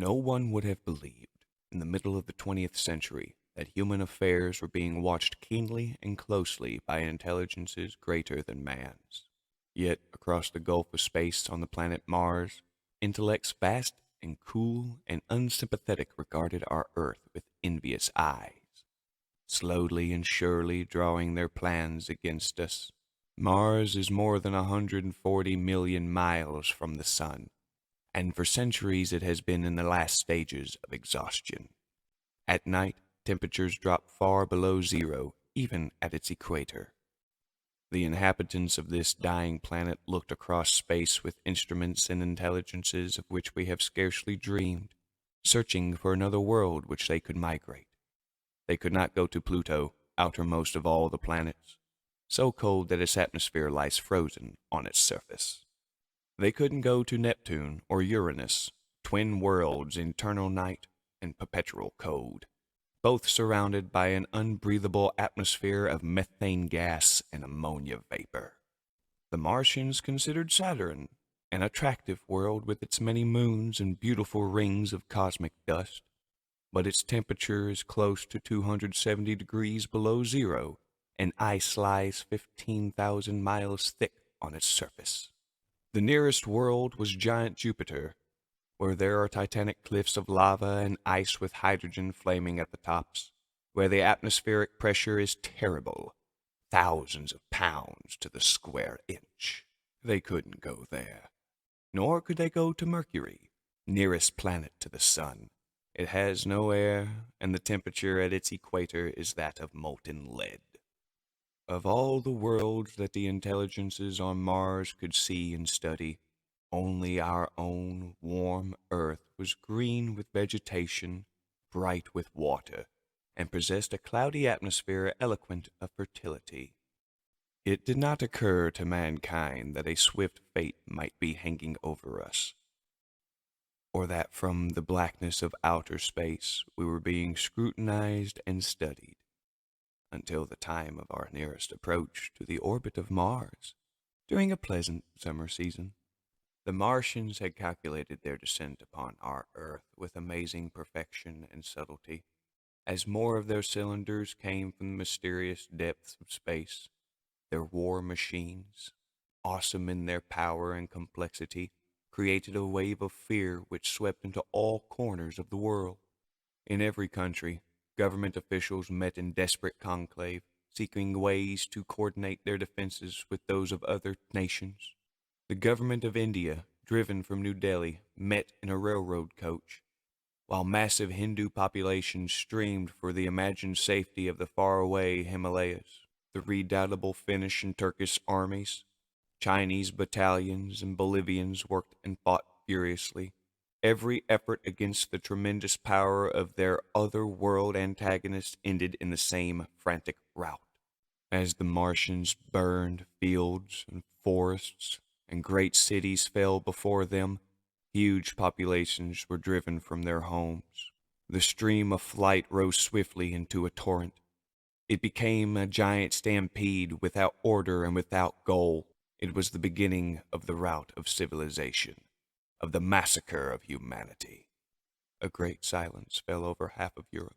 No one would have believed, in the middle of the 20th century, that human affairs were being watched keenly and closely by intelligences greater than man's. Yet, across the gulf of space on the planet Mars, intellects vast and cool and unsympathetic regarded our Earth with envious eyes, slowly and surely drawing their plans against us. Mars is more than 140 million miles from the Sun, and for centuries it has been in the last stages of exhaustion. At night, temperatures drop far below zero, even at its equator. The inhabitants of this dying planet looked across space with instruments and intelligences of which we have scarcely dreamed, searching for another world which they could migrate. They could not go to Pluto, outermost of all the planets, so cold that its atmosphere lies frozen on its surface. They couldn't go to Neptune or Uranus, twin worlds, eternal night and perpetual cold, both surrounded by an unbreathable atmosphere of methane gas and ammonia vapor. The Martians considered Saturn an attractive world with its many moons and beautiful rings of cosmic dust, but its temperature is close to 270 degrees below zero, and ice lies 15,000 miles thick on its surface. The nearest world was giant Jupiter, where there are titanic cliffs of lava and ice with hydrogen flaming at the tops, where the atmospheric pressure is terrible, thousands of pounds to the square inch. They couldn't go there. Nor could they go to Mercury, nearest planet to the Sun. It has no air, and the temperature at its equator is that of molten lead. Of all the worlds that the intelligences on Mars could see and study, only our own warm Earth was green with vegetation, bright with water, and possessed a cloudy atmosphere eloquent of fertility. It did not occur to mankind that a swift fate might be hanging over us, or that from the blackness of outer space we were being scrutinized and studied, until the time of our nearest approach to the orbit of Mars, during a pleasant summer season. The Martians had calculated their descent upon our Earth with amazing perfection and subtlety. As more of their cylinders came from the mysterious depths of space, their war machines, awesome in their power and complexity, created a wave of fear which swept into all corners of the world. In every country, government officials met in desperate conclave, seeking ways to coordinate their defenses with those of other nations. The government of India, driven from New Delhi, met in a railroad coach, while massive Hindu populations streamed for the imagined safety of the faraway Himalayas. The redoubtable Finnish and Turkish armies, Chinese battalions, and Bolivians worked and fought furiously, every effort against the tremendous power of their other-world antagonists ended in the same frantic rout. As the Martians burned fields and forests, and great cities fell before them, huge populations were driven from their homes. The stream of flight rose swiftly into a torrent. It became a giant stampede without order and without goal. It was the beginning of the rout of civilization, of the massacre of humanity. A great silence fell over half of Europe,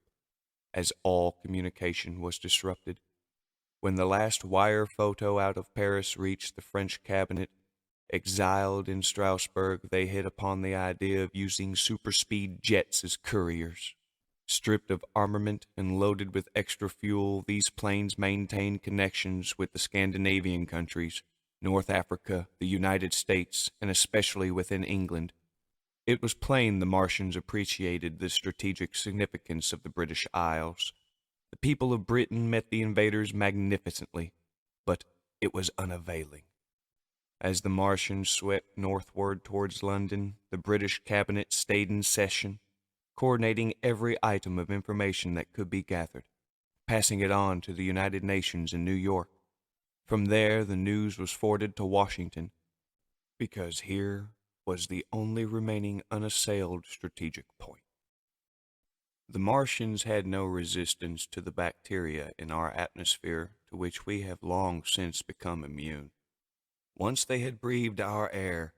as all communication was disrupted. When the last wire photo out of Paris reached the French cabinet, exiled in Strasbourg, they hit upon the idea of using super-speed jets as couriers. Stripped of armament and loaded with extra fuel, these planes maintained connections with the Scandinavian countries, North Africa, the United States, and especially within England. It was plain the Martians appreciated the strategic significance of the British Isles. The people of Britain met the invaders magnificently, but it was unavailing. As the Martians swept northward towards London, the British cabinet stayed in session, coordinating every item of information that could be gathered, passing it on to the United Nations in New York. From there, the news was forwarded to Washington, because here was the only remaining unassailed strategic point. The Martians had no resistance to the bacteria in our atmosphere to which we have long since become immune. Once they had breathed our air,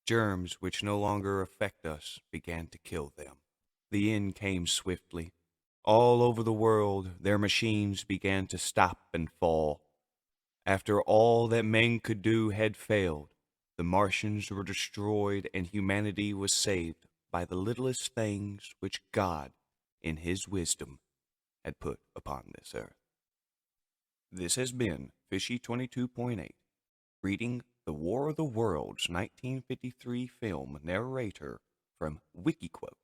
Germs which no longer affect us began to kill them. The end came swiftly. All over the world, their machines began to stop and fall. After all that men could do had failed, the Martians were destroyed and humanity was saved by the littlest things which God, in His wisdom, had put upon this earth. This has been Fishy 22.8, reading The War of the Worlds 1953 film narrator from Wikiquote.